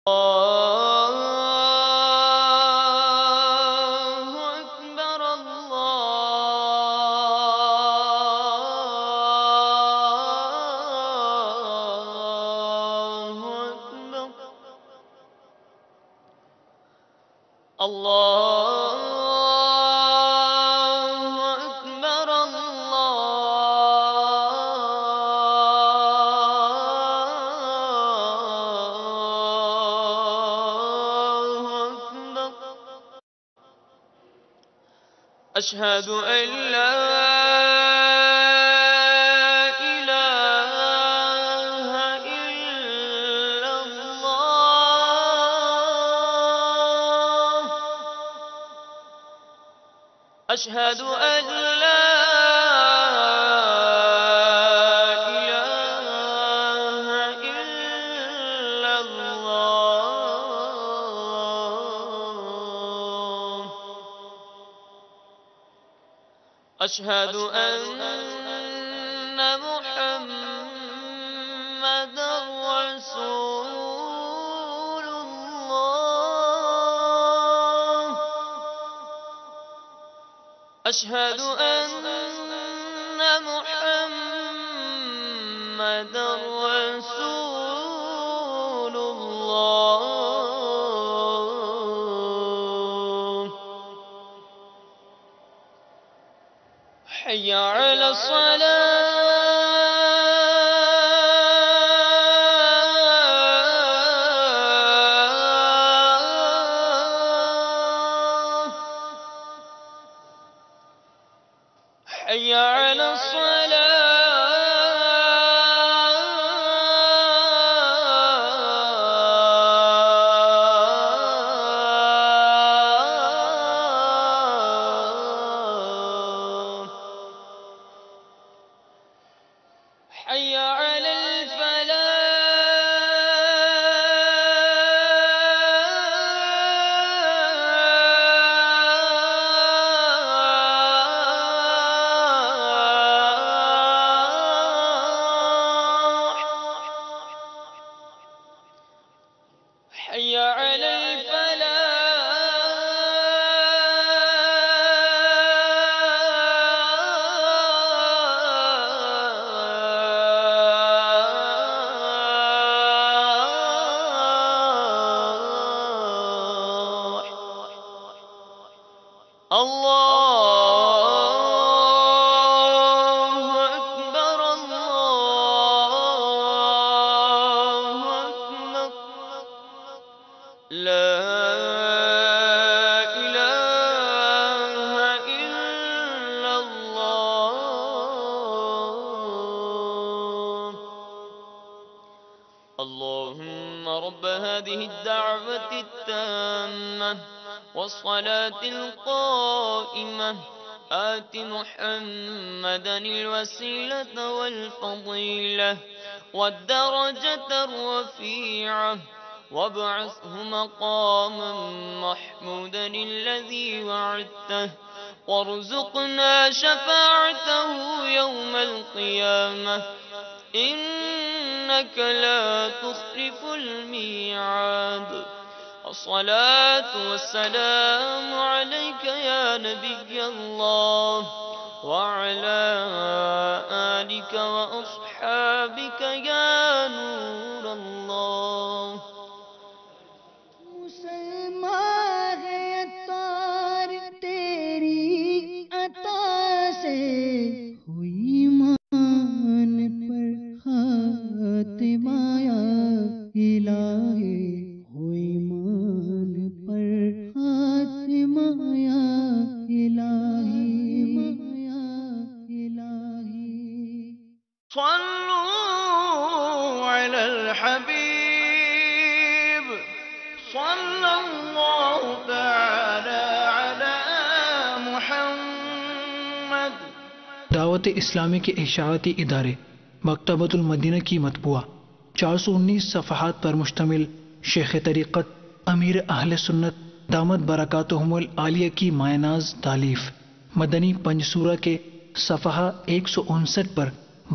الله أكبر الله أكبر الله أكبر الله أكبر أشهد أن لا إله إلا الله أشهد أن لا إله إلا الله أشهد أن محمدا رسول الله أشهد أن محمدا رسول الله حي على الصلاة حي على الصلاة حي على الفلاح حي على الفلاح الله أكبر الله أكبر لا إله إلا الله اللهم رب هذه الدعوة التامة والصلاة القائمة آت محمدا الوسيلة والفضيلة والدرجة الرفيعة وابعثه مقاما محمودا الذي وعدته وارزقنا شفاعته يوم القيامة إنك لا تخلف الميعاد الصلاة والسلام عليك يا نبي الله وعلى آلك وأصحابك يا نور الله مسلمان ہے اتار تیری عطا سے ہوئی مان پر خاتمہ یا الہی ہوئی مان پر خاتمہ یا الہی صلوا على الحبيب صلى الله تعالى على محمد دعوت اسلامی کے اشاعتی ادارے مکتبۃ المدینہ کی مطبوعہ 419 صفحات پر مشتمل شیخ طریقت امیر اہل سنت دامت برکاتہم العالیہ کی مائناز تالیف مدنی پنجسورہ کے صفحہ 159 پر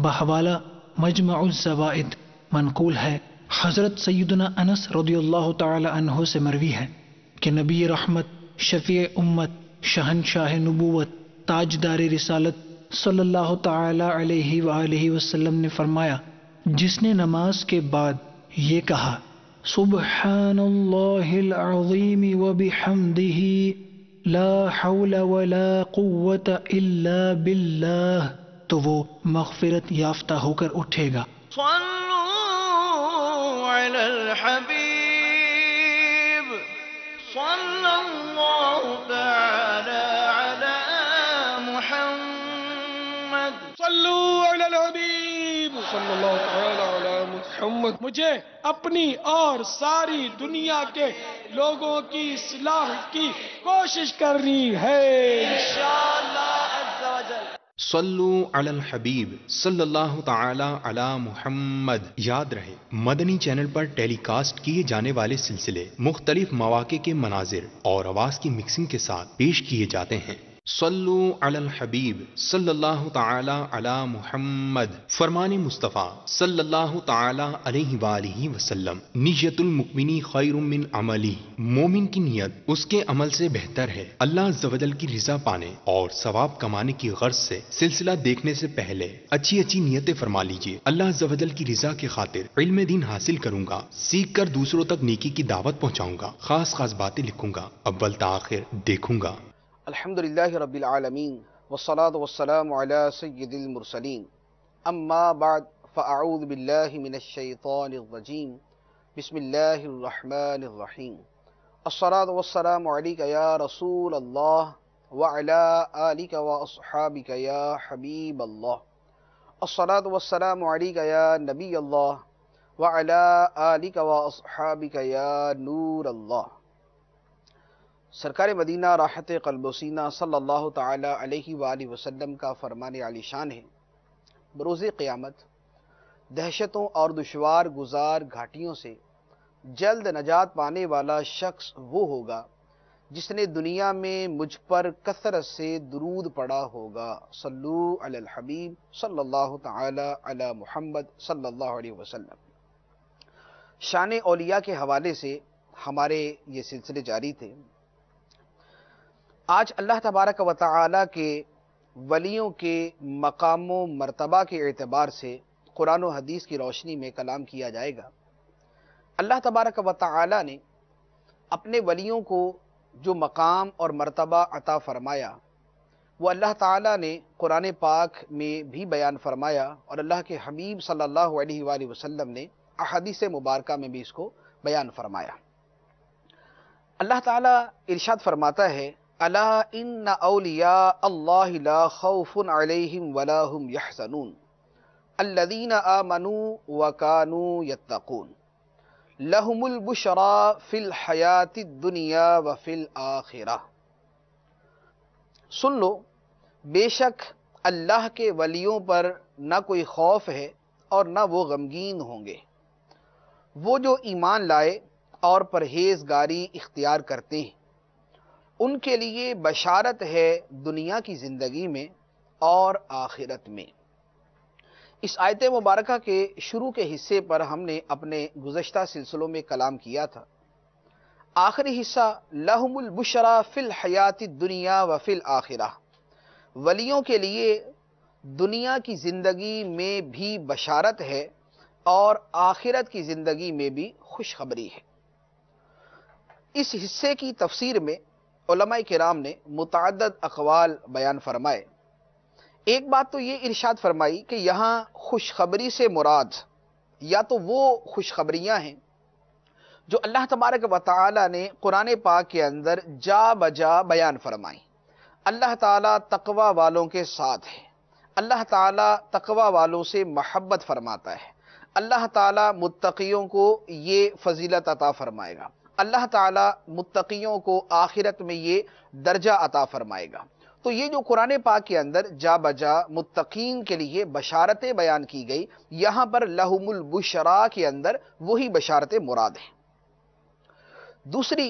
بحوالہ مجمع الزوائد منقول ہے حضرت سیدنا انس رضی اللہ تعالی عنہ سے مروی ہے کہ نبی رحمت، شفیع امت، شہنشاہ نبوت، تاجدار رسالت صلی اللہ تعالی علیہ وآلہ وسلم نے فرمایا، جس نے نماز کے بعد یہ کہا سبحان اللہ العظیم وبحمدہ لا حول ولا قوت الا باللہ، تو وہ مغفرت یافتہ ہو کر اٹھے گا۔ صلوا علی الحبیب صلی اللہ تعالی علی محمد۔ صلو علی الحبیب صلی اللہ تعالی علی محمد۔ مجھے اپنی اور ساری دنیا کے لوگوں کی اصلاح کی کوشش کرنی ہے انشاءاللہ عز و جل۔ صلو علی الحبیب صلی اللہ تعالی علی محمد۔ یاد رہے، مدنی چینل پر ٹیلی کاسٹ کیے جانے والے سلسلے مختلف مواقع کے مناظر اور آواز کی مکسنگ کے ساتھ پیش کیے جاتے ہیں۔ صلو علی الحبیب صلی اللہ تعالی علی محمد۔ فرمان مصطفیٰ صلی اللہ تعالی علیہ وآلہ وسلم، نیت المؤمن خیر من عملی، مومن کی نیت اس کے عمل سے بہتر ہے۔ اللہ عز و جل کی رضا پانے اور ثواب کمانے کی غرض سے سلسلہ دیکھنے سے پہلے اچھی اچھی نیتیں فرما لیجیے۔ اللہ عز و جل کی رضا کی خاطر علم دین حاصل کروں گا، سیکھ کر دوسروں تک نیکی کی دعوت پہنچاؤں گا، خاص خاص باتیں لکھوں گا، اول تاخر دیکھوں گا۔ الحمدللہ رب العالمین والصلاة والسلام علی سید المرسلین، اما بعد فاعوذ باللہ من الشیطان الرجیم، بسم اللہ الرحمن الرحیم۔ الصلاة والسلام علیک یا رسول اللہ وعلی آلک واصحابک یا حبیب اللہ۔ الصلاة والسلام علیک یا نبی اللہ وعلی آلک واصحابک یا نور اللہ۔ سرکار مدینہ راحت قلب و سینہ صلی اللہ تعالی علیہ وآلہ وسلم کا فرمان عالی شان ہے، بروز قیامت دہشتوں اور دشوار گزار گھاٹیوں سے جلد نجات پانے والا شخص وہ ہوگا جس نے دنیا میں مجھ پر کثرت سے درود پڑھا ہوگا۔ صلو علی الحبیب صلی اللہ تعالی علی محمد صلی اللہ علیہ وسلم۔ شان اولیاء کے حوالے سے ہمارے یہ سلسلے جاری تھے۔ آج اللہ تبارک و تعالی کے ولیوں کے مقام و مرتبہ کے اعتبار سے قرآن و حدیث کی روشنی میں کلام کیا جائے گا۔ اللہ تبارک و تعالی نے اپنے ولیوں کو جو مقام اور مرتبہ عطا فرمایا وہ اللہ تعالی نے قرآن پاک میں بھی بیان فرمایا، اور اللہ کے حبیب صلی اللہ علیہ وآلہ وسلم نے احادیث مبارکہ میں بھی اس کو بیان فرمایا۔ اللہ تعالی ارشاد فرماتا ہے، الا ان اولیاء اللہ لا خوف علیہم ولا هم یحزنون الذین آمنوا وکانوا یتقون لہم البشری فی الحیاۃ الدنیا وفی الآخرہ۔ سن لو، بے شک اللہ کے ولیوں پر نہ کوئی خوف ہے اور نہ وہ غمگین ہوں گے، وہ جو ایمان لائے اور پرہیزگاری اختیار کرتے ہیں، ان کے لیے بشارت ہے دنیا کی زندگی میں اور آخرت میں۔ اس آیت مبارکہ کے شروع کے حصے پر ہم نے اپنے گزشتہ سلسلوں میں کلام کیا تھا۔ آخری حصہ لہم البشری فی الحیات الدنیا وفی الآخرہ، ولیوں کے لیے دنیا کی زندگی میں بھی بشارت ہے اور آخرت کی زندگی میں بھی خوشخبری ہے۔ اس حصے کی تفسیر میں علماء کرام نے متعدد اقوال بیان فرمائے۔ ایک بات تو یہ ارشاد فرمائی کہ یہاں خوشخبری سے مراد یا تو وہ خوشخبریاں ہیں جو اللہ تبارک و تعالی نے قرآن پاک کے اندر جا بجا بیان فرمائی۔ اللہ تعالیٰ تقوی والوں کے ساتھ ہے، اللہ تعالیٰ تقوی والوں سے محبت فرماتا ہے، اللہ تعالیٰ متقیوں کو یہ فضیلت عطا فرمائے گا، اللہ تعالیٰ متقیوں کو آخرت میں یہ درجہ عطا فرمائے گا۔ تو یہ جو قرآن پاک کے اندر جا بجا متقین کے لیے بشارتیں بیان کی گئی، یہاں پر لہم البشری کے اندر وہی بشارتیں مراد ہیں۔ دوسری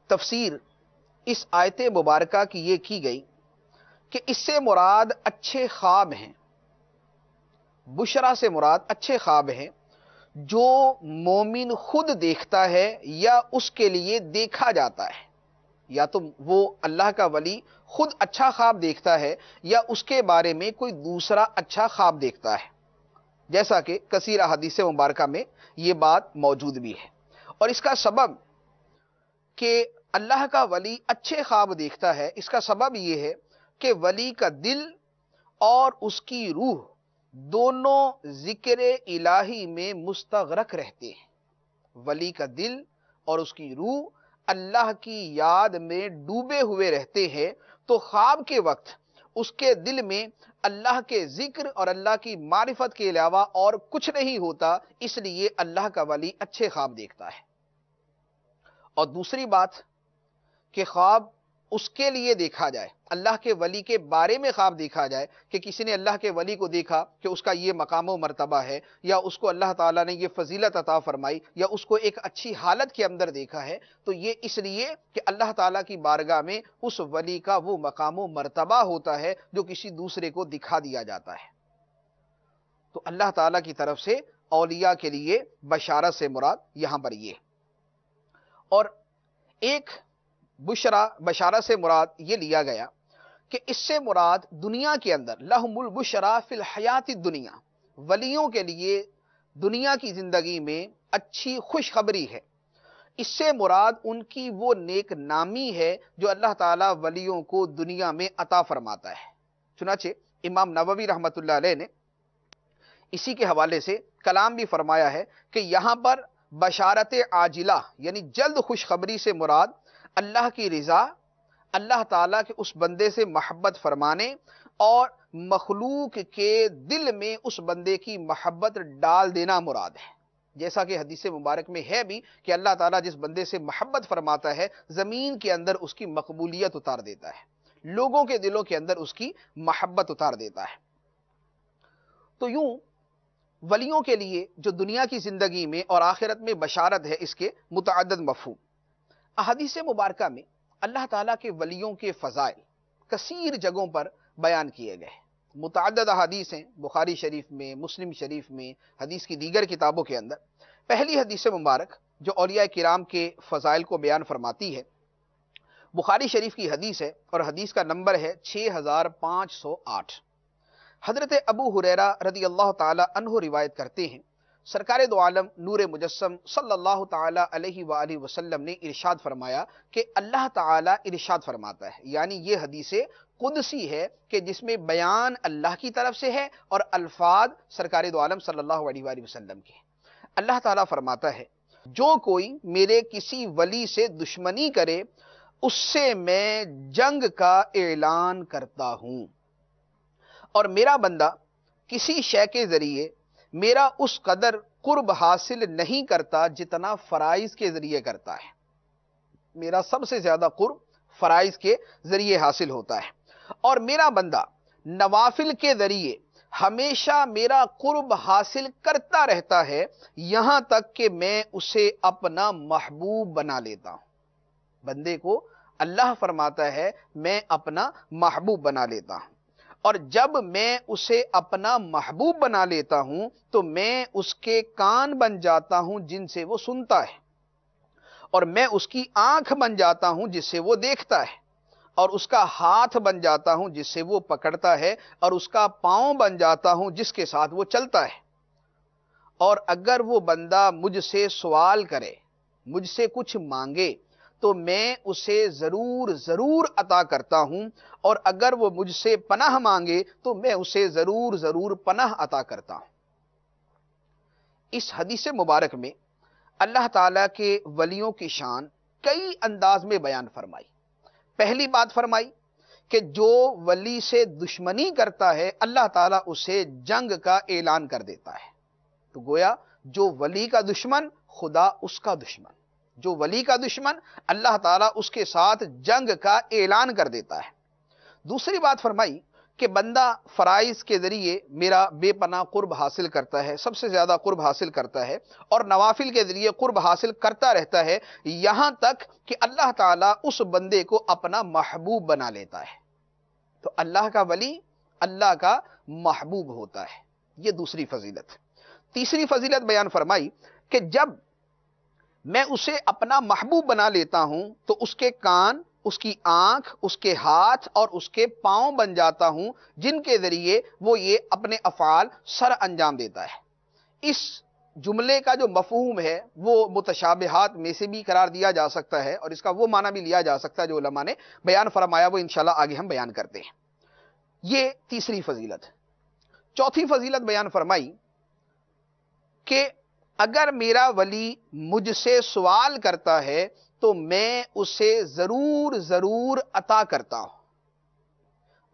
تفسیر اس آیت مبارکہ کی یہ کی گئی کہ اس سے مراد اچھے خواب ہیں، بشرا سے مراد اچھے خواب ہیں جو مومن خود دیکھتا ہے یا اس کے لیے دیکھا جاتا ہے، یا تو وہ اللہ کا ولی خود اچھا خواب دیکھتا ہے یا اس کے بارے میں کوئی دوسرا اچھا خواب دیکھتا ہے، جیسا کہ کثیر احادیث مبارکہ میں یہ بات موجود بھی ہے۔ اور اس کا سبب کہ اللہ کا ولی اچھے خواب دیکھتا ہے، اس کا سبب یہ ہے کہ ولی کا دل اور اس کی روح دونوں ذکر الہی میں مستغرق رہتے ہیں۔ ولی کا دل اور اس کی روح اللہ کی یاد میں ڈوبے ہوئے رہتے ہیں، تو خواب کے وقت اس کے دل میں اللہ کے ذکر اور اللہ کی معرفت کے علاوہ اور کچھ نہیں ہوتا، اس لیے اللہ کا ولی اچھے خواب دیکھتا ہے۔ اور دوسری بات کہ خواب اس کے لیے دیکھا جائے، اللہ کے ولی کے بارے میں خواب دیکھا جائے کہ کسی نے اللہ کے ولی کو دیکھا کہ اس کا یہ مقام و مرتبہ ہے، یا اس کو اللہ تعالیٰ نے یہ فضیلت عطا فرمائی، یا اس کو ایک اچھی حالت کے اندر دیکھا ہے، تو یہ اس لیے کہ اللہ تعالیٰ کی بارگاہ میں اس ولی کا وہ مقام و مرتبہ ہوتا ہے جو کسی دوسرے کو دکھا دیا جاتا ہے۔ تو اللہ تعالیٰ کی طرف سے اولیاء کے لیے بشارت سے مراد یہاں پر یہ، اور ایک بشارت سے مراد یہ لیا گیا کہ اس سے مراد دنیا کے اندر لہم البشرا فی الحیات الدنیا، ولیوں کے لیے دنیا کی زندگی میں اچھی خوشخبری ہے۔ اس سے مراد ان کی وہ نیک نامی ہے جو اللہ تعالیٰ ولیوں کو دنیا میں عطا فرماتا ہے۔ چنانچہ امام نووی رحمۃ اللہ علیہ نے اسی کے حوالے سے کلام بھی فرمایا ہے کہ یہاں پر بشارت عاجلہ یعنی جلد خوشخبری سے مراد اللہ کی رضا، اللہ تعالیٰ کے اس بندے سے محبت فرمانے اور مخلوق کے دل میں اس بندے کی محبت ڈال دینا مراد ہے۔ جیسا کہ حدیث مبارک میں ہے بھی کہ اللہ تعالیٰ جس بندے سے محبت فرماتا ہے زمین کے اندر اس کی مقبولیت اتار دیتا ہے، لوگوں کے دلوں کے اندر اس کی محبت اتار دیتا ہے۔ تو یوں ولیوں کے لیے جو دنیا کی زندگی میں اور آخرت میں بشارت ہے، اس کے متعدد مفہوم احادیث مبارکہ میں اللہ تعالیٰ کے ولیوں کے فضائل کثیر جگہوں پر بیان کیے گئے۔ متعدد احادیث ہیں بخاری شریف میں، مسلم شریف میں، حدیث کی دیگر کتابوں کے اندر۔ پہلی حدیث مبارک جو اولیاء کرام کے فضائل کو بیان فرماتی ہے، بخاری شریف کی حدیث ہے اور حدیث کا نمبر ہے 6508۔ حضرت ابو ہریرہ رضی اللہ تعالی عنہ روایت کرتے ہیں، سرکار دو عالم نور مجسم صلی اللہ تعالی علیہ وآلہ وسلم نے ارشاد فرمایا کہ اللہ تعالی ارشاد فرماتا ہے، یعنی یہ حدیث قدسی ہے کہ جس میں بیان اللہ کی طرف سے ہے اور الفاظ سرکار دو عالم صلی اللہ علیہ وآلہ وسلم کے۔ اللہ تعالیٰ فرماتا ہے، جو کوئی میرے کسی ولی سے دشمنی کرے اس سے میں جنگ کا اعلان کرتا ہوں، اور میرا بندہ کسی شے کے ذریعے میرا اس قدر قرب حاصل نہیں کرتا جتنا فرائض کے ذریعے کرتا ہے۔ میرا سب سے زیادہ قرب فرائض کے ذریعے حاصل ہوتا ہے، اور میرا بندہ نوافل کے ذریعے ہمیشہ میرا قرب حاصل کرتا رہتا ہے، یہاں تک کہ میں اسے اپنا محبوب بنا لیتا ہوں۔ بندے کو اللہ فرماتا ہے میں اپنا محبوب بنا لیتا ہوں، اور جب میں اسے اپنا محبوب بنا لیتا ہوں تو میں اس کے کان بن جاتا ہوں جن سے وہ سنتا ہے، اور میں اس کی آنکھ بن جاتا ہوں جس سے وہ دیکھتا ہے، اور اس کا ہاتھ بن جاتا ہوں جس سے وہ پکڑتا ہے، اور اس کا پاؤں بن جاتا ہوں جس کے ساتھ وہ چلتا ہے۔ اور اگر وہ بندہ مجھ سے سوال کرے، مجھ سے کچھ مانگے، تو میں اسے ضرور عطا کرتا ہوں، اور اگر وہ مجھ سے پناہ مانگے تو میں اسے ضرور پناہ عطا کرتا ہوں۔ اس حدیث مبارک میں اللہ تعالیٰ کے ولیوں کی شان کئی انداز میں بیان فرمائی۔ پہلی بات فرمائی کہ جو ولی سے دشمنی کرتا ہے اللہ تعالیٰ اسے جنگ کا اعلان کر دیتا ہے۔ تو گویا جو ولی کا دشمن خدا اس کا دشمن، جو ولی کا دشمن اللہ تعالیٰ اس کے ساتھ جنگ کا اعلان کر دیتا ہے۔ دوسری بات فرمائی کہ بندہ فرائض کے ذریعے میرا بے پناہ قرب حاصل کرتا ہے، سب سے زیادہ قرب حاصل کرتا ہے، اور نوافل کے ذریعے قرب حاصل کرتا رہتا ہے یہاں تک کہ اللہ تعالیٰ اس بندے کو اپنا محبوب بنا لیتا ہے۔ تو اللہ کا ولی اللہ کا محبوب ہوتا ہے، یہ دوسری فضیلت۔ تیسری فضیلت بیان فرمائی کہ جب میں اسے اپنا محبوب بنا لیتا ہوں تو اس کے کان، اس کی آنکھ، اس کے ہاتھ اور اس کے پاؤں بن جاتا ہوں، جن کے ذریعے وہ یہ اپنے افعال سر انجام دیتا ہے۔ اس جملے کا جو مفہوم ہے وہ متشابہات میں سے بھی قرار دیا جا سکتا ہے، اور اس کا وہ معنی بھی لیا جا سکتا ہے جو علماء نے بیان فرمایا، وہ انشاءاللہ آگے ہم بیان کرتے ہیں۔ یہ تیسری فضیلت۔ چوتھی فضیلت بیان فرمائی کہ اگر میرا ولی مجھ سے سوال کرتا ہے تو میں اسے ضرور ضرور عطا کرتا ہوں۔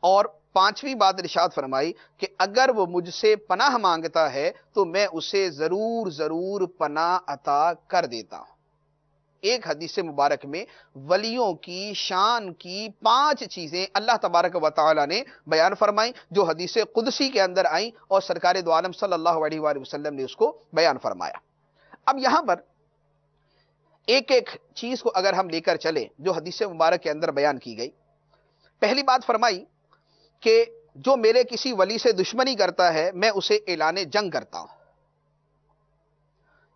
اور پانچویں بات ارشاد فرمائی کہ اگر وہ مجھ سے پناہ مانگتا ہے تو میں اسے ضرور ضرور پناہ عطا کر دیتا ہوں۔ ایک حدیث مبارک میں ولیوں کی شان کی 5 چیزیں اللہ تبارک و تعالی نے بیان فرمائیں، جو حدیث قدسی کے اندر آئیں، اور سرکار دو عالم صلی اللہ علیہ وآلہ وسلم نے اس کو بیان فرمایا۔ اب یہاں پر ایک ایک چیز کو اگر ہم لے کر چلیں جو حدیث مبارک کے اندر بیان کی گئی، پہلی بات فرمائی کہ جو میرے کسی ولی سے دشمنی کرتا ہے میں اسے اعلان جنگ کرتا ہوں۔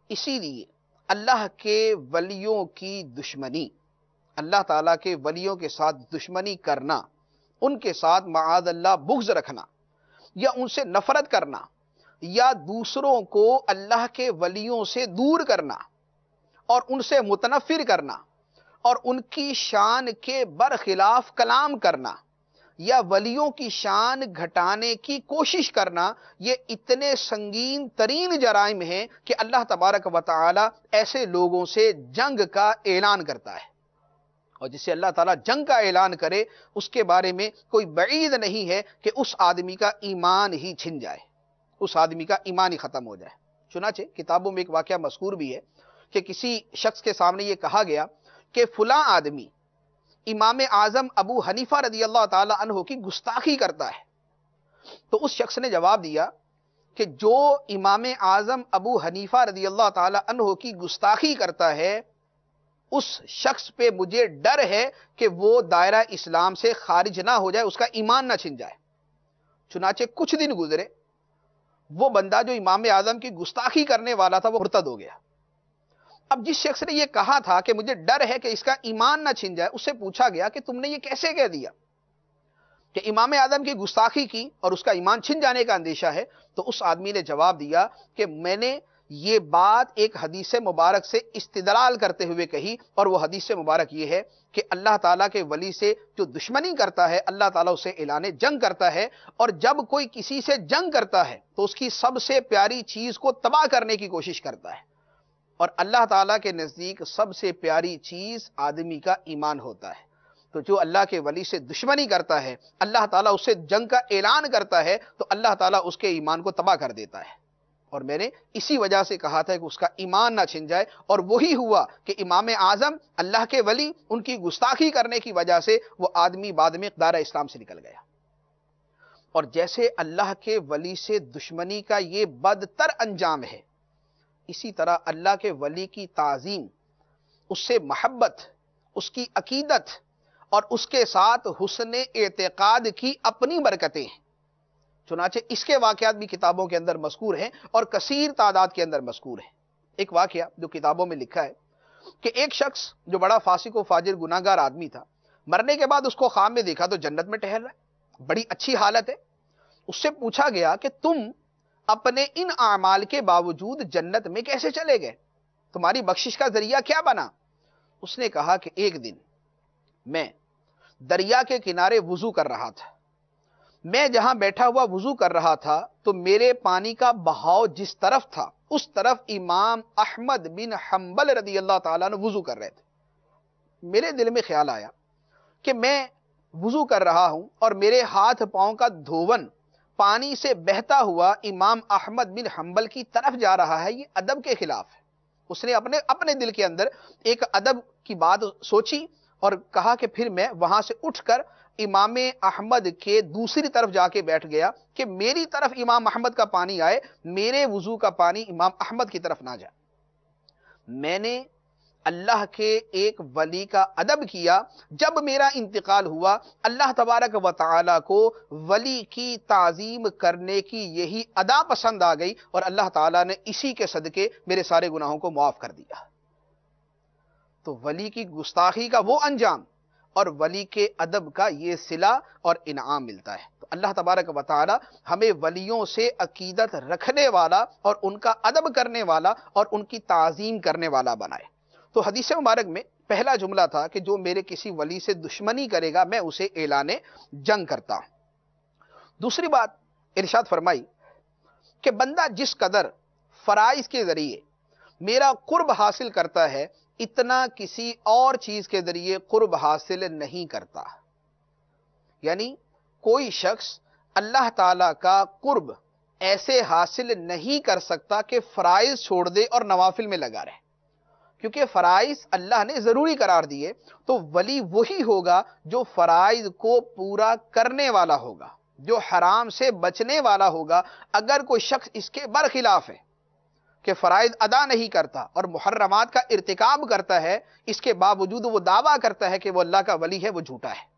اسی لیے اللہ کے ولیوں کی دشمنی، اللہ تعالیٰ کے ولیوں کے ساتھ دشمنی کرنا، ان کے ساتھ معاذ اللہ بغض رکھنا یا ان سے نفرت کرنا یا دوسروں کو اللہ کے ولیوں سے دور کرنا اور ان سے متنفر کرنا اور ان کی شان کے برخلاف کلام کرنا یا ولیوں کی شان گھٹانے کی کوشش کرنا، یہ اتنے سنگین ترین جرائم ہیں کہ اللہ تبارک و تعالی ایسے لوگوں سے جنگ کا اعلان کرتا ہے۔ اور جسے اللہ تعالیٰ جنگ کا اعلان کرے اس کے بارے میں کوئی بعید نہیں ہے کہ اس آدمی کا ایمان ہی چھن جائے، اس آدمی کا ایمان ہی ختم ہو جائے۔ چنانچہ کتابوں میں ایک واقعہ مذکور بھی ہے کہ کسی شخص کے سامنے یہ کہا گیا کہ فلاں آدمی امام اعظم ابو حنیفہ رضی اللہ تعالی عنہ کی گستاخی کرتا ہے، تو اس شخص نے جواب دیا کہ جو امام اعظم ابو حنیفہ رضی اللہ تعالی عنہ کی گستاخی کرتا ہے اس شخص پہ مجھے ڈر ہے کہ وہ دائرہ اسلام سے خارج نہ ہو جائے، اس کا ایمان نہ چھن جائے۔ چنانچہ کچھ دن گزرے، وہ بندہ جو امام اعظم کی گستاخی کرنے والا تھا وہ مرتد ہو گیا۔ اب جس شخص نے یہ کہا تھا کہ مجھے ڈر ہے کہ اس کا ایمان نہ چھن جائے، اس سے پوچھا گیا کہ تم نے یہ کیسے کہہ دیا کہ امام اعظم کی گستاخی کی اور اس کا ایمان چھن جانے کا اندیشہ ہے؟ تو اس آدمی نے جواب دیا کہ میں نے یہ بات ایک حدیث مبارک سے استدلال کرتے ہوئے کہی، اور وہ حدیث مبارک یہ ہے کہ اللہ تعالیٰ کے ولی سے جو دشمنی کرتا ہے اللہ تعالیٰ اسے اعلان جنگ کرتا ہے، اور جب کوئی کسی سے جنگ کرتا ہے تو اس کی سب سے پیاری چیز کو تباہ کرنے کی کوشش کرتا ہے، اور اللہ تعالیٰ کے نزدیک سب سے پیاری چیز آدمی کا ایمان ہوتا ہے۔ تو جو اللہ کے ولی سے دشمنی کرتا ہے اللہ تعالیٰ اس سے جنگ کا اعلان کرتا ہے تو اللہ تعالیٰ اس کے ایمان کو تباہ کر دیتا ہے۔ اور میں نے اسی وجہ سے کہا تھا کہ اس کا ایمان نہ چھن جائے، اور وہی ہوا کہ امام اعظم اللہ کے ولی ان کی گستاخی کرنے کی وجہ سے وہ آدمی بعد میں دائرہ اسلام سے نکل گیا۔ اور جیسے اللہ کے ولی سے دشمنی کا یہ بدتر انجام ہے، اسی طرح اللہ کے ولی کی تعظیم، اس سے محبت، اس کی عقیدت اور اس کے ساتھ حسن اعتقاد کی اپنی برکتیں ہیں۔ چنانچہ اس کے واقعات بھی کتابوں کے اندر مذکور ہیں اور کثیر تعداد کے اندر مذکور ہیں۔ ایک واقعہ جو کتابوں میں لکھا ہے کہ ایک شخص جو بڑا فاسق و فاجر گناہگار آدمی تھا، مرنے کے بعد اس کو خواب میں دیکھا تو جنت میں ٹہل رہا ہے، بڑی اچھی حالت ہے۔ اس سے پوچھا گیا کہ تم اپنے ان اعمال کے باوجود جنت میں کیسے چلے گئے؟ تمہاری بخشش کا ذریعہ کیا بنا؟ اس نے کہا کہ ایک دن میں دریا کے کنارے وضو کر رہا تھا، میں جہاں بیٹھا ہوا وضو کر رہا تھا تو میرے پانی کا بہاؤ جس طرف تھا اس طرف امام احمد بن حنبل رضی اللہ تعالیٰ نے وضو کر رہے تھے۔ میرے دل میں خیال آیا کہ میں وضو کر رہا ہوں اور میرے ہاتھ پاؤں کا دھون پانی سے بہتا ہوا امام احمد بن حنبل کی طرف جا رہا ہے، یہ ادب کے خلاف ہے۔ اس نے اپنے دل کے اندر ایک ادب کی بات سوچی اور کہا کہ پھر میں وہاں سے اٹھ کر امام احمد کے دوسری طرف جا کے بیٹھ گیا کہ میری طرف امام احمد کا پانی آئے، میرے وضو کا پانی امام احمد کی طرف نہ جائے۔ میں نے اللہ کے ایک ولی کا ادب کیا. جب میرا انتقال ہوا اللہ تبارک و تعالی کو ولی کی تعظیم کرنے کی یہی ادا پسند آ گئی اور اللہ تعالیٰ نے اسی کے صدقے میرے سارے گناہوں کو معاف کر دیا. تو ولی کی گستاخی کا وہ انجام اور ولی کے ادب کا یہ صلہ اور انعام ملتا ہے. تو اللہ تبارک و تعالی ہمیں ولیوں سے عقیدت رکھنے والا اور ان کا ادب کرنے والا اور ان کی تعظیم کرنے والا بنائے. تو حدیث مبارک میں پہلا جملہ تھا کہ جو میرے کسی ولی سے دشمنی کرے گا میں اسے اعلان جنگ کرتا ہوں. دوسری بات ارشاد فرمائی کہ بندہ جس قدر فرائض کے ذریعے میرا قرب حاصل کرتا ہے اتنا کسی اور چیز کے ذریعے قرب حاصل نہیں کرتا. یعنی کوئی شخص اللہ تعالی کا قرب ایسے حاصل نہیں کر سکتا کہ فرائض چھوڑ دے اور نوافل میں لگا رہے، کیونکہ فرائض اللہ نے ضروری قرار دیے. تو ولی وہی ہوگا جو فرائض کو پورا کرنے والا ہوگا، جو حرام سے بچنے والا ہوگا. اگر کوئی شخص اس کے برخلاف ہے کہ فرائض ادا نہیں کرتا اور محرمات کا ارتکاب کرتا ہے، اس کے باوجود وہ دعویٰ کرتا ہے کہ وہ اللہ کا ولی ہے، وہ جھوٹا ہے.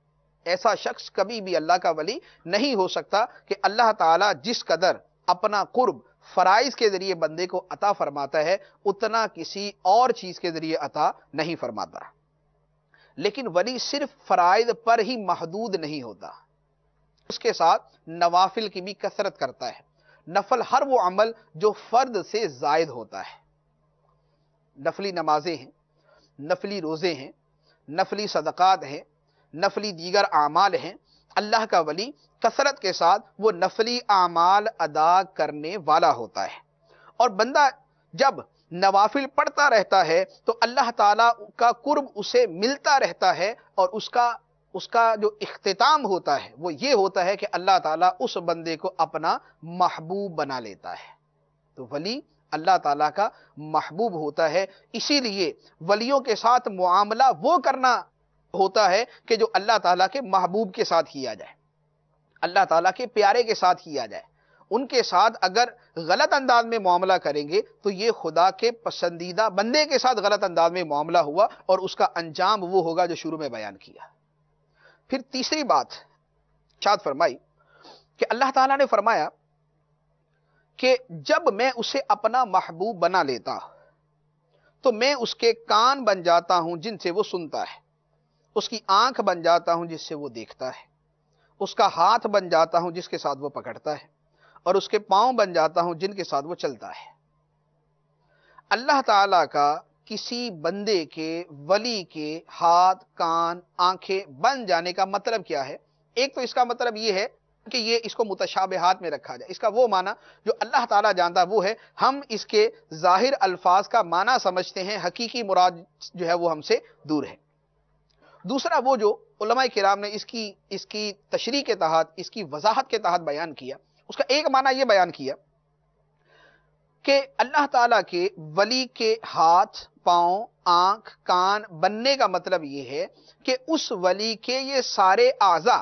ایسا شخص کبھی بھی اللہ کا ولی نہیں ہو سکتا. کہ اللہ تعالیٰ جس قدر اپنا قرب فرائض کے ذریعے بندے کو عطا فرماتا ہے اتنا کسی اور چیز کے ذریعے عطا نہیں فرماتا. لیکن ولی صرف فرائض پر ہی محدود نہیں ہوتا، اس کے ساتھ نوافل کی بھی کثرت کرتا ہے. نفل ہر وہ عمل جو فرض سے زائد ہوتا ہے. نفلی نمازیں ہیں، نفلی روزے ہیں، نفلی صدقات ہیں، نفلی دیگر اعمال ہیں. اللہ کا ولی کثرت کے ساتھ وہ نفلی اعمال ادا کرنے والا ہوتا ہے. اور بندہ جب نوافل پڑھتا رہتا ہے تو اللہ تعالیٰ کا قرب اسے ملتا رہتا ہے اور اس کا جو اختتام ہوتا ہے وہ یہ ہوتا ہے کہ اللہ تعالیٰ اس بندے کو اپنا محبوب بنا لیتا ہے. تو ولی اللہ تعالیٰ کا محبوب ہوتا ہے. اسی لیے ولیوں کے ساتھ معاملہ وہ کرنا ہوتا ہے کہ جو اللہ تعالیٰ کے محبوب کے ساتھ کیا جائے، اللہ تعالیٰ کے پیارے کے ساتھ کیا جائے. ان کے ساتھ اگر غلط انداز میں معاملہ کریں گے تو یہ خدا کے پسندیدہ بندے کے ساتھ غلط انداز میں معاملہ ہوا اور اس کا انجام وہ ہوگا جو شروع میں بیان کیا. پھر تیسری بات ارشاد فرمائی کہ اللہ تعالیٰ نے فرمایا کہ جب میں اسے اپنا محبوب بنا لیتا تو میں اس کے کان بن جاتا ہوں جن سے وہ سنتا ہے، اس کی آنکھ بن جاتا ہوں جس سے وہ دیکھتا ہے، اس کا ہاتھ بن جاتا ہوں جس کے ساتھ وہ پکڑتا ہے، اور اس کے پاؤں بن جاتا ہوں جن کے ساتھ وہ چلتا ہے. اللہ تعالیٰ کا کسی بندے کے ولی کے ہاتھ، کان، آنکھیں بن جانے کا مطلب کیا ہے؟ ایک تو اس کا مطلب یہ ہے کہ یہ اس کو متشابہات میں رکھا جائے. اس کا وہ معنی جو اللہ تعالیٰ جانتا وہ ہے، ہم اس کے ظاہر الفاظ کا معنی سمجھتے ہیں، حقیقی مراد جو ہے وہ ہم سے دور ہے. دوسرا وہ جو علماء کرام نے اس کی تشریح کے تحت، اس کی وضاحت کے تحت بیان کیا، اس کا ایک معنی یہ بیان کیا کہ اللہ تعالیٰ کے ولی کے ہاتھ، پاؤں، آنکھ، کان بننے کا مطلب یہ ہے کہ اس ولی کے یہ سارے اعضاء،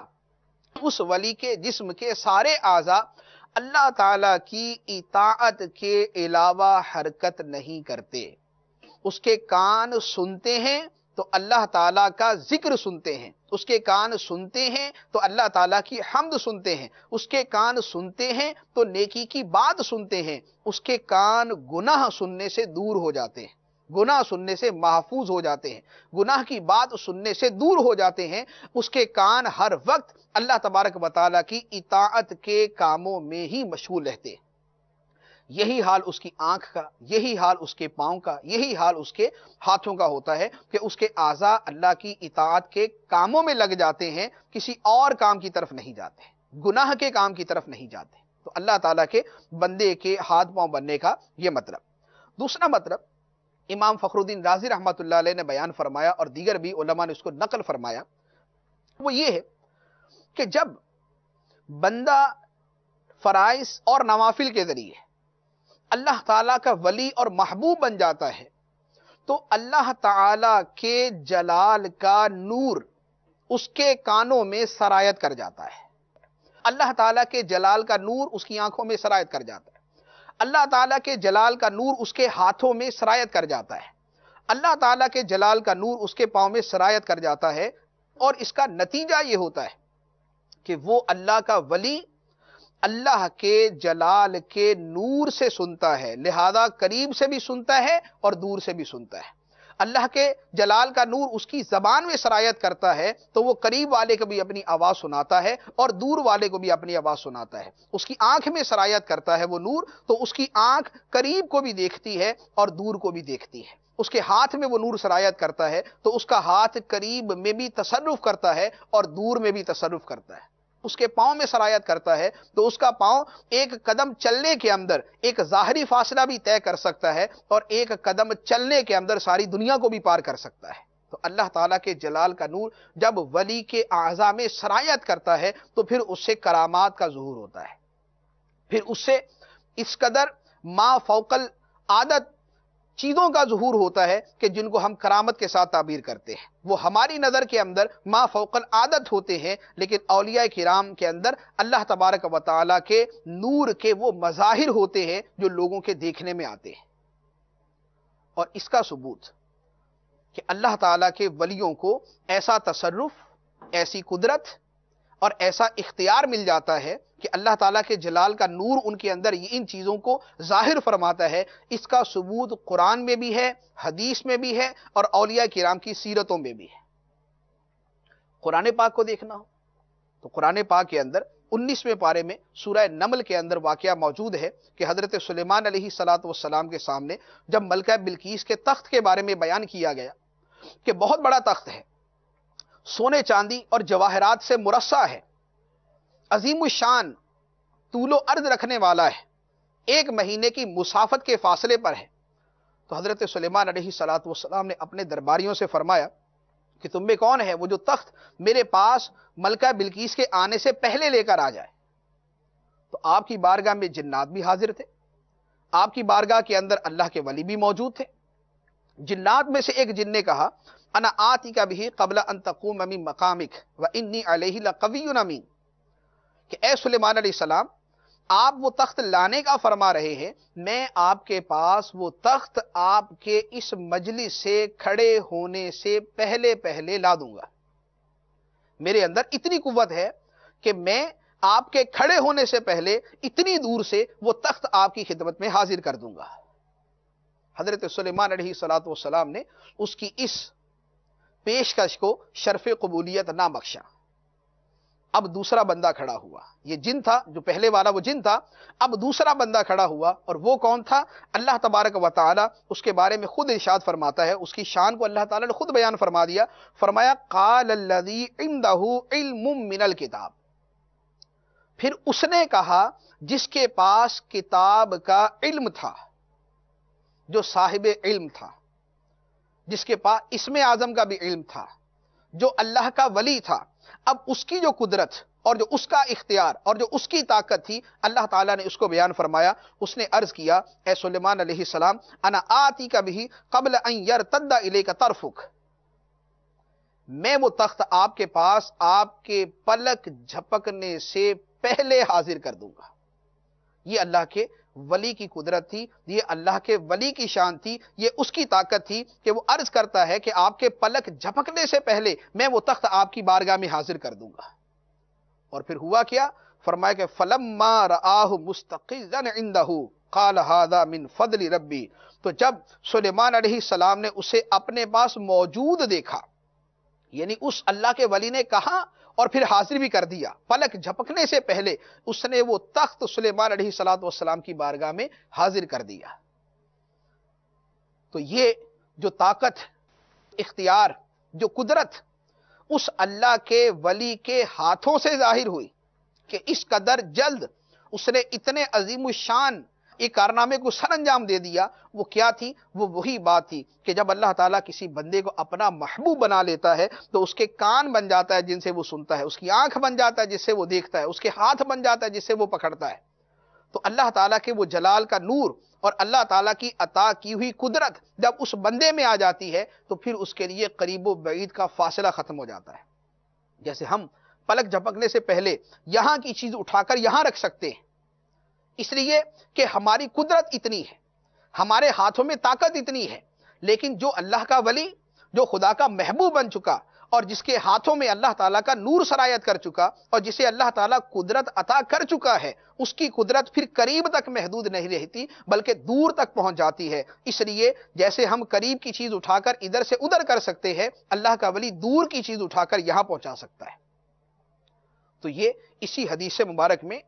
اس ولی کے جسم کے سارے اعضاء اللہ تعالیٰ کی اطاعت کے علاوہ حرکت نہیں کرتے. اس کے کان سنتے ہیں تو اللہ تعالیٰ کا ذکر سنتے ہیں، اس کے کان سنتے ہیں تو اللہ تعالیٰ کی حمد سنتے ہیں، اس کے کان سنتے ہیں تو نیکی کی بات سنتے ہیں، اس کے کان گناہ سننے سے دور ہو جاتے ہیں، گناہ سننے سے محفوظ ہو جاتے ہیں، گناہ کی بات سننے سے دور ہو جاتے ہیں. اس کے کان ہر وقت اللہ تبارک و تعالیٰ کی اطاعت کے کاموں میں ہی مشغول رہتے ہیں. یہی حال اس کی آنکھ کا، یہی حال اس کے پاؤں کا، یہی حال اس کے ہاتھوں کا ہوتا ہے کہ اس کے اعضاء اللہ کی اطاعت کے کاموں میں لگ جاتے ہیں، کسی اور کام کی طرف نہیں جاتے، گناہ کے کام کی طرف نہیں جاتے. تو اللہ تعالیٰ کے بندے کے ہاتھ پاؤں بننے کا یہ مطلب. دوسرا مطلب امام فخر الدین رازی رحمۃ اللہ علیہ نے بیان فرمایا اور دیگر بھی علماء نے اس کو نقل فرمایا، وہ یہ ہے کہ جب بندہ فرائض اور نوافل کے ذریعے اللہ تعالیٰ کا ولی اور محبوب بن جاتا ہے تو اللہ تعالیٰ کے جلال کا نور اس کے کانوں میں سرایت کر جاتا ہے، اللہ تعالیٰ کے جلال کا نور اس کی آنکھوں میں سرایت کر جاتا ہے، اللہ تعالیٰ کے جلال کا نور اس کے ہاتھوں میں سرایت کر جاتا ہے، اللہ تعالیٰ کے جلال کا نور اس کے پاؤں میں سرایت کر جاتا ہے، اور اس کا نتیجہ یہ ہوتا ہے کہ وہ اللہ کا ولی اللہ کے جلال کے نور سے سنتا ہے، لہذا قریب سے بھی سنتا ہے اور دور سے بھی سنتا ہے۔ اللہ کے جلال کا نور اس کی زبان میں سرایت کرتا ہے تو وہ قریب والے کو بھی اپنی آواز سناتا ہے اور دور والے کو بھی اپنی آواز سناتا ہے۔ اس کی آنکھ میں سرایت کرتا ہے وہ نور، تو اس کی آنکھ قریب کو بھی دیکھتی ہے اور دور کو بھی دیکھتی ہے۔ اس کے ہاتھ میں وہ نور سرایت کرتا ہے تو اس کا ہاتھ قریب میں بھی تصرف کرتا ہے اور دور میں بھی تصرف کرتا ہے۔ اس کے پاؤں میں سرایت کرتا ہے تو اس کا پاؤں ایک قدم چلنے کے اندر ایک ظاہری فاصلہ بھی طے کر سکتا ہے اور ایک قدم چلنے کے اندر ساری دنیا کو بھی پار کر سکتا ہے۔ تو اللہ تعالیٰ کے جلال کا نور جب ولی کے اعضاء میں سرایت کرتا ہے تو پھر اس سے کرامات کا ظہور ہوتا ہے، پھر اس سے اس قدر ما فوق العادت چیزوں کا ظہور ہوتا ہے کہ جن کو ہم کرامت کے ساتھ تعبیر کرتے ہیں، وہ ہماری نظر کے اندر ما فوق العادت ہوتے ہیں، لیکن اولیاء کرام کے اندر اللہ تبارک و تعالیٰ کے نور کے وہ مظاہر ہوتے ہیں جو لوگوں کے دیکھنے میں آتے ہیں۔ اور اس کا ثبوت کہ اللہ تعالیٰ کے ولیوں کو ایسا تصرف، ایسی قدرت اور ایسا اختیار مل جاتا ہے کہ اللہ تعالیٰ کے جلال کا نور ان کے اندر ان چیزوں کو ظاہر فرماتا ہے، اس کا ثبوت قرآن میں بھی ہے، حدیث میں بھی ہے اور اولیاء کرام کی سیرتوں میں بھی ہے۔ قرآن پاک کو دیکھنا ہو تو قرآن پاک کے اندر 19ویں پارے میں سورہ نمل کے اندر واقعہ موجود ہے کہ حضرت سلیمان علیہ السلام کے سامنے جب ملکہ بلقیس کے تخت کے بارے میں بیان کیا گیا کہ بہت بڑا تخت ہے، سونے چاندی اور جواہرات سے مرصع ہے، عظیم الشان، طول و عرض رکھنے والا ہے، 1 مہینے کی مسافت کے فاصلے پر ہے۔ تو حضرت سلیمان علیہ السلام نے اپنے درباریوں سے فرمایا کہ تم میں کون ہے وہ جو تخت میرے پاس ملکہ بلقیس کے آنے سے پہلے لے کر آ جائے۔ تو آپ کی بارگاہ میں جنات بھی حاضر تھے، آپ کی بارگاہ کے اندر اللہ کے ولی بھی موجود تھے۔ جنات میں سے ایک جن نے کہا انا آتی کا بھی قبل ان تقوم من مقامک وانی علیہ لقوی امین، کہ اے سلیمان علیہ السلام آپ وہ تخت لانے کا فرما رہے ہیں، میں آپ کے پاس وہ تخت آپ کے اس مجلس سے کھڑے ہونے سے پہلے لا دوں گا۔ میرے اندر اتنی قوت ہے کہ میں آپ کے کھڑے ہونے سے پہلے اتنی دور سے وہ تخت آپ کی خدمت میں حاضر کر دوں گا۔ حضرت سلیمان علیہ السلام نے اس کی اس پیشکش کو شرف قبولیت نہ بخشا۔ اب دوسرا بندہ کھڑا ہوا، یہ جن تھا جو پہلے والا وہ جن تھا، اب دوسرا بندہ کھڑا ہوا، اور وہ کون تھا؟ اللہ تبارک و تعالی اس کے بارے میں خود ارشاد فرماتا ہے، اس کی شان کو اللہ تعالی نے خود بیان فرما دیا، فرمایا قال الذی عندہ علم من الکتاب، پھر اس نے کہا جس کے پاس کتاب کا علم تھا، جو صاحب علم تھا، جس کے پاس اسم اعظم کا بھی علم تھا، جو اللہ کا ولی تھا، اب اس کی جو قدرت اور جو اس کا اختیار اور جو اس کی طاقت تھی اللہ تعالیٰ نے اس کو بیان فرمایا۔ اس نے عرض کیا اے سلیمان علیہ السلام انا آتی کا بھی قبل ان یرتد الیک طرفک، میں وہ تخت آپ کے پاس آپ کے پلک جھپکنے سے پہلے حاضر کر دوں گا۔ یہ اللہ کے ولی کی قدرت تھی، یہ اللہ کے ولی کی شان تھی، یہ اس کی طاقت تھی کہ وہ عرض کرتا ہے کہ آپ کے پلک جھپکنے سے پہلے میں وہ تخت آپ کی بارگاہ میں حاضر کر دوں گا۔ اور پھر ہوا کیا؟ فرمایا کہ فلما رآہ مستقرا عنده قال هذا من فضل ربی، تو جب سلیمان علیہ السلام نے اسے اپنے پاس موجود دیکھا، یعنی اس اللہ کے ولی نے کہا اور پھر حاضر بھی کر دیا، پلک جھپکنے سے پہلے اس نے وہ تخت سلیمان علیہ السلام کی بارگاہ میں حاضر کر دیا۔ تو یہ جو طاقت، اختیار، جو قدرت اس اللہ کے ولی کے ہاتھوں سے ظاہر ہوئی کہ اس قدر جلد اس نے اتنے عظیم الشان ایک کارنامے کو سر انجام دے دیا، وہ کیا تھی؟ وہ وہی بات تھی کہ جب اللہ تعالیٰ کسی بندے کو اپنا محبوب بنا لیتا ہے تو اس کے کان بن جاتا ہے جن سے وہ سنتا ہے، اس کی آنکھ بن جاتا ہے جس سے وہ دیکھتا ہے، اس کے ہاتھ بن جاتا ہے جس سے وہ پکڑتا ہے۔ تو اللہ تعالیٰ کے وہ جلال کا نور اور اللہ تعالیٰ کی عطا کی ہوئی قدرت جب اس بندے میں آ جاتی ہے تو پھر اس کے لیے قریب و بعید کا فاصلہ ختم ہو جاتا ہے۔ جیسے ہم پلک جھپکنے سے پہلے یہاں کی چیز اٹھا کر یہاں رکھ سکتے ہیں، اس لیے کہ ہماری قدرت اتنی ہے، ہمارے ہاتھوں میں طاقت اتنی ہے لیکن جو اللہ کا ولی، جو خدا کا محبوب بن چکا اور جس کے ہاتھوں میں اللہ تعالیٰ کا نور سرایت کر چکا اور جسے اللہ تعالیٰ قدرت عطا کر چکا ہے، اس کی قدرت پھر قریب تک محدود نہیں رہتی بلکہ دور تک پہنچ جاتی ہے۔ اس لیے جیسے ہم قریب کی چیز اٹھا کر ادھر سے ادھر کر سکتے ہیں، اللہ کا ولی دور کی چیز اٹھا کر یہاں پہنچا سکتا ہے۔ تو یہ اسی حدیث مبارک میں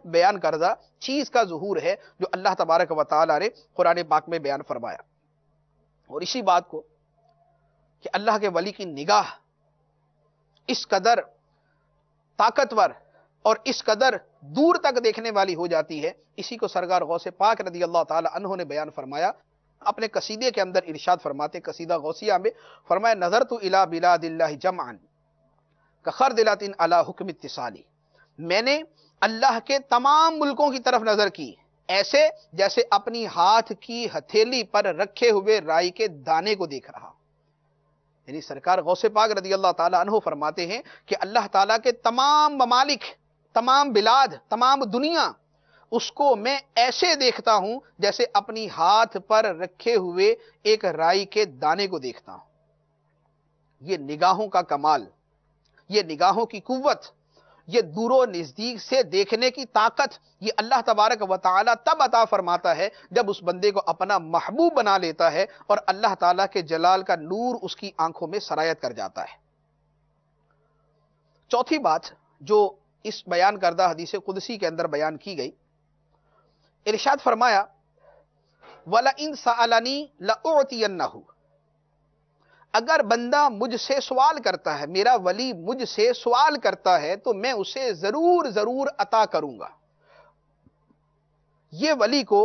بیان کردہ چیز کا ظہور ہے جو اللہ تبارک و تعالیٰ نے قرآن پاک میں بیان فرمایا۔ اور اسی بات کو کہ اللہ کے ولی کی نگاہ اس قدر طاقتور اور اس قدر دور تک دیکھنے والی ہو جاتی ہے، اسی کو سرکار غوث پاک رضی اللہ تعالی عنہ نے بیان فرمایا۔ اپنے قصیدے کے اندر ارشاد فرماتے، قصیدہ غوثیہ میں فرمایا، نظرت الی بلاد اللہ جمعا کخردلۃ علی حکم اتصالی، میں نے اللہ کے تمام ملکوں کی طرف نظر کی ایسے جیسے اپنی ہاتھ کی ہتھیلی پر رکھے ہوئے رائی کے دانے کو دیکھ رہا۔ یعنی سرکار غوث پاک رضی اللہ تعالی عنہ فرماتے ہیں کہ اللہ تعالیٰ کے تمام ممالک، تمام بلاد، تمام دنیا، اس کو میں ایسے دیکھتا ہوں جیسے اپنی ہاتھ پر رکھے ہوئے ایک رائی کے دانے کو دیکھتا ہوں۔ یہ نگاہوں کا کمال، یہ نگاہوں کی قوت، یہ دور و نزدیک سے دیکھنے کی طاقت، یہ اللہ تبارک و تعالیٰ تب عطا فرماتا ہے جب اس بندے کو اپنا محبوب بنا لیتا ہے اور اللہ تعالیٰ کے جلال کا نور اس کی آنکھوں میں سرایت کر جاتا ہے۔ چوتھی بات جو اس بیان کردہ حدیث قدسی کے اندر بیان کی گئی، ارشاد فرمایا، وَلَئِن سَأَلَنِي لَأُعْتِيَنَّهُ، اگر بندہ مجھ سے سوال کرتا ہے، میرا ولی مجھ سے سوال کرتا ہے تو میں اسے ضرور ضرور عطا کروں گا۔ یہ ولی کو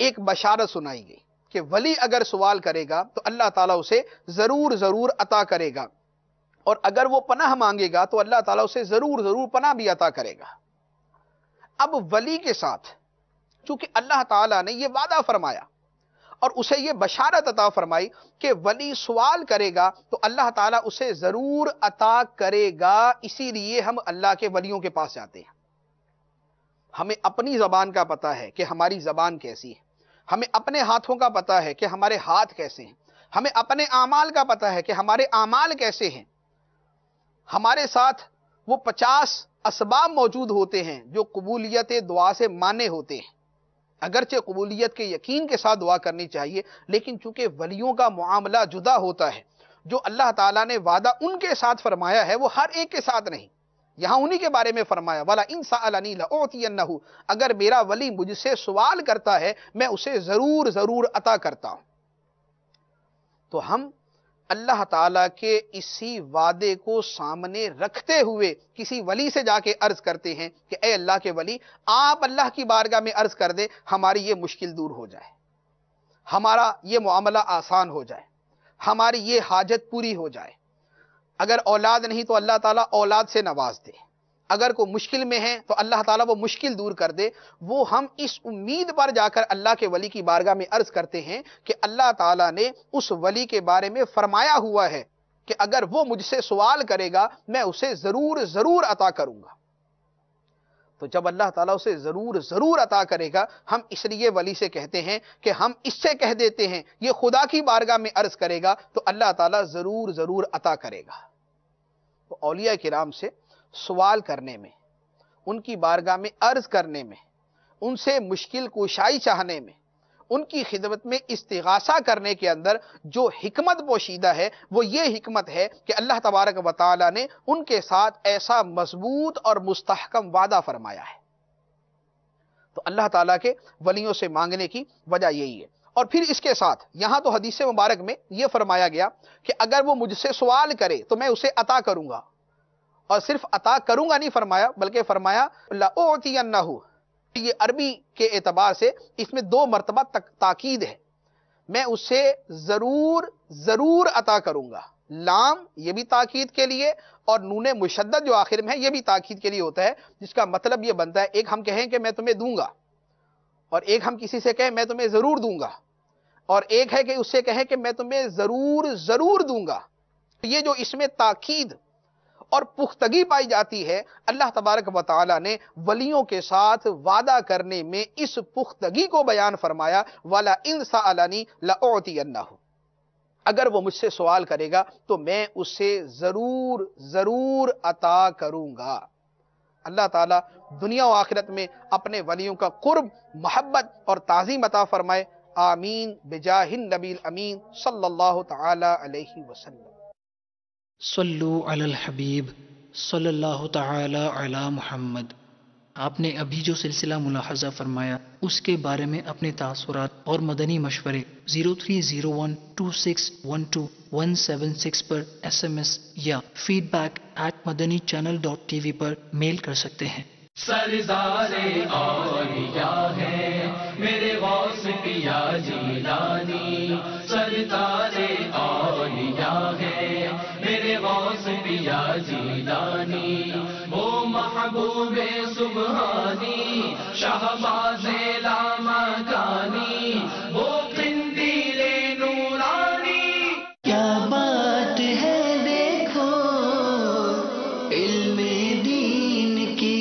ایک بشارت سنائی گئی کہ ولی اگر سوال کرے گا تو اللہ تعالیٰ اسے ضرور ضرور عطا کرے گا، اور اگر وہ پناہ مانگے گا تو اللہ تعالیٰ اسے ضرور ضرور پناہ بھی عطا کرے گا۔ اب ولی کے ساتھ چونکہ اللہ تعالیٰ نے یہ وعدہ فرمایا اور اسے یہ بشارت عطا فرمائی کہ ولی سوال کرے گا تو اللہ تعالیٰ اسے ضرور عطا کرے گا، اسی لیے ہم اللہ کے ولیوں کے پاس جاتے ہیں۔ ہمیں اپنی زبان کا پتہ ہے کہ ہماری زبان کیسی ہے، ہمیں اپنے ہاتھوں کا پتہ ہے کہ ہمارے ہاتھ کیسے ہیں، ہمیں اپنے اعمال کا پتہ ہے کہ ہمارے اعمال کیسے ہیں۔ ہمارے ساتھ وہ 50 اسباب موجود ہوتے ہیں جو قبولیت دعا سے مانے ہوتے ہیں، اگرچہ قبولیت کے یقین کے ساتھ دعا کرنی چاہیے، لیکن چونکہ ولیوں کا معاملہ جدا ہوتا ہے، جو اللہ تعالیٰ نے وعدہ ان کے ساتھ فرمایا ہے وہ ہر ایک کے ساتھ نہیں۔ یہاں انہی کے بارے میں فرمایا، وَلَئِن سَأَلَنِي لَأُعْتِيَنَّهُ، اگر میرا ولی مجھ سے سوال کرتا ہے میں اسے ضرور ضرور عطا کرتا ہوں۔ تو ہم اللہ تعالیٰ کے اسی وعدے کو سامنے رکھتے ہوئے کسی ولی سے جا کے عرض کرتے ہیں کہ اے اللہ کے ولی، آپ اللہ کی بارگاہ میں عرض کر دیں ہماری یہ مشکل دور ہو جائے، ہمارا یہ معاملہ آسان ہو جائے، ہماری یہ حاجت پوری ہو جائے۔ اگر اولاد نہیں تو اللہ تعالیٰ اولاد سے نواز دے، اگر کوئی مشکل میں ہے تو اللہ تعالیٰ وہ مشکل دور کر دے۔ وہ ہم اس امید پر جا کر اللہ کے ولی کی بارگاہ میں عرض کرتے ہیں کہ اللہ تعالیٰ نے اس ولی کے بارے میں فرمایا ہوا ہے کہ اگر وہ مجھ سے سوال کرے گا میں اسے ضرور ضرور عطا کروں گا۔ تو جب اللہ تعالیٰ اسے ضرور ضرور عطا کرے گا، ہم اس لیے ولی سے کہتے ہیں کہ ہم اس سے کہہ دیتے ہیں یہ خدا کی بارگاہ میں عرض کرے گا تو اللہ تعالیٰ ضرور ضرور عطا کرے گا۔ تو اولیاء کرام سے سوال کرنے میں، ان کی بارگاہ میں عرض کرنے میں، ان سے مشکل کشائی چاہنے میں، ان کی خدمت میں استغاثہ کرنے کے اندر جو حکمت پوشیدہ ہے وہ یہ حکمت ہے کہ اللہ تبارک و تعالیٰ نے ان کے ساتھ ایسا مضبوط اور مستحکم وعدہ فرمایا ہے۔ تو اللہ تعالیٰ کے ولیوں سے مانگنے کی وجہ یہی ہے۔ اور پھر اس کے ساتھ یہاں تو حدیث مبارک میں یہ فرمایا گیا کہ اگر وہ مجھ سے سوال کرے تو میں اسے عطا کروں گا، اور صرف عطا کروں گا نہیں فرمایا بلکہ فرمایا لَأُعْتِيَنَّهُ۔ یہ عربی کے اعتبار سے اس میں 2 مرتبہ تاکید ہے، میں اسے ضرور ضرور عطا کروں گا۔ لام یہ بھی تاکید کے لیے اور نون مشدد جو آخر میں ہے یہ بھی تاکید کے لیے ہوتا ہے، جس کا مطلب یہ بنتا ہے ایک ہم کہیں کہ میں تمہیں دوں گا، اور ایک ہم کسی سے کہیں میں تمہیں ضرور دوں گا، اور ایک ہے کہ اس سے کہیں کہ میں تمہیں ضرور ضرور دوں گا۔ یہ جو اس میں تاکید اور پختگی پائی جاتی ہے، اللہ تبارک و تعالیٰ نے ولیوں کے ساتھ وعدہ کرنے میں اس پختگی کو بیان فرمایا، وَلَئِن سَأَلَنِي لَأُعْتِيَنَّهُ۔ اگر وہ مجھ سے سوال کرے گا تو میں اسے ضرور ضرور عطا کروں گا۔ اللہ تعالیٰ دنیا و آخرت میں اپنے ولیوں کا قرب، محبت اور تعظیم عطا فرمائے، آمین بجاہ النبی الامین صلی اللہ تعالی علیہ وسلم۔ صلو علی الحبیب صلی اللہ تعالی علی محمد۔ آپ نے ابھی جو سلسلہ ملاحظہ فرمایا اس کے بارے میں اپنے تاثرات اور مدنی مشورے 030126127176 پر SMS یا feedback@madanichannel.tv پر میل کر سکتے ہیں۔ سردار اولیاء ہے میرے غوث پیا جیلانی، سردار اولیاء ہے میرے غوث پیا جیلانی، وہ محبوب سبحانی شہباز لامکانی، وہ قندیل نورانی۔ کیا بات ہے دیکھو علم دین کی،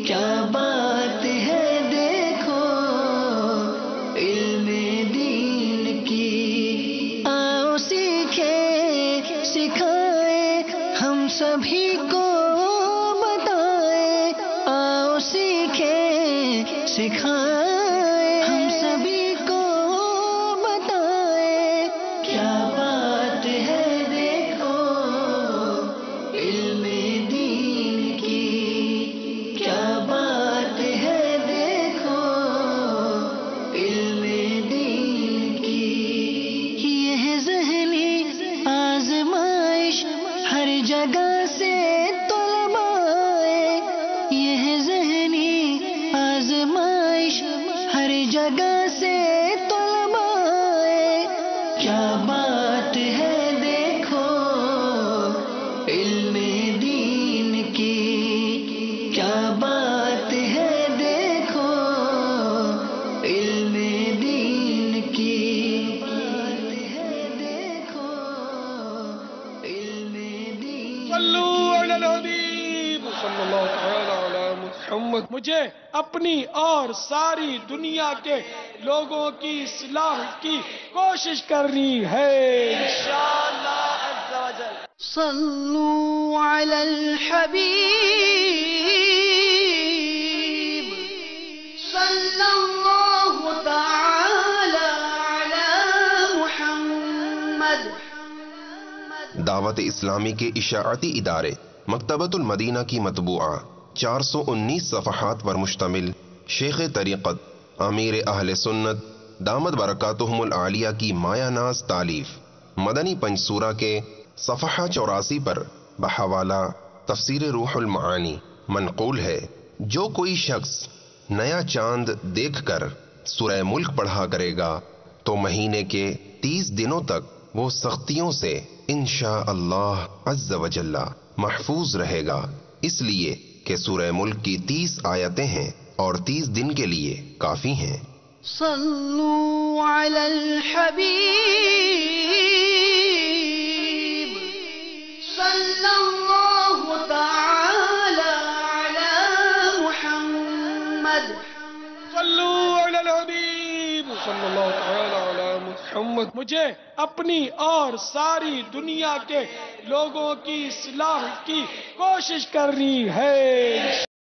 کیا بات ہے دیکھو علم دین کی، آؤ سیکھیں سکھائیں ہم سبھی کو بتائیں، آؤ سیکھیں سکھائیں ہم سبھی کو بتائیں، کیا بات ہے دیکھو علم دین کی، کیا بات ہے دیکھو علم دین کی۔ یہ ذہنی آزمائش ہر جگہ سے طلباء آئے، یہ ذہنی آزمائش ہر جگہ سے طلباء آئے، کیا بات ہے دیکھو علم دین کی، کیا بات ہے دیکھو علم دین کی، بات ہے دیکھو علم دین صلو علی الحبیب صلی اللہ تعالی علی محمد۔ مجھے اپنی اور ساری دنیا کے لوگوں کی اصلاح کی کوشش کرنی ہے۔ صلوا علی الحبیب صلی اللہ تعالی علی محمد۔ دعوت اسلامی کے اشاعتی ادارے مکتبۃ المدینہ کی مطبوعہ 419 صفحات پر مشتمل شیخ طریقت امیر اہل سنت دامت برکاتہم العالیہ کی مایہ ناز تالیف مدنی پنجسورہ کے صفحہ 84 پر بحوالہ تفسیر روح المعانی منقول ہے، جو کوئی شخص نیا چاند دیکھ کر سورہ ملک پڑھا کرے گا تو مہینے کے 30 دنوں تک وہ سختیوں سے انشاءاللہ عز و جل محفوظ رہے گا، اس لیے کہ سورہ ملک کی 30 آیتیں ہیں اور 30 دن کے لیے کافی ہیں۔ صلوا علی الحبیب صلی اللہ تعالی علی محمد۔ صلو علی الحبیب صلی اللہ تعالی علی محمد۔ مجھے اپنی اور ساری دنیا کے لوگوں کی اصلاح کی کوشش کرنی ہے۔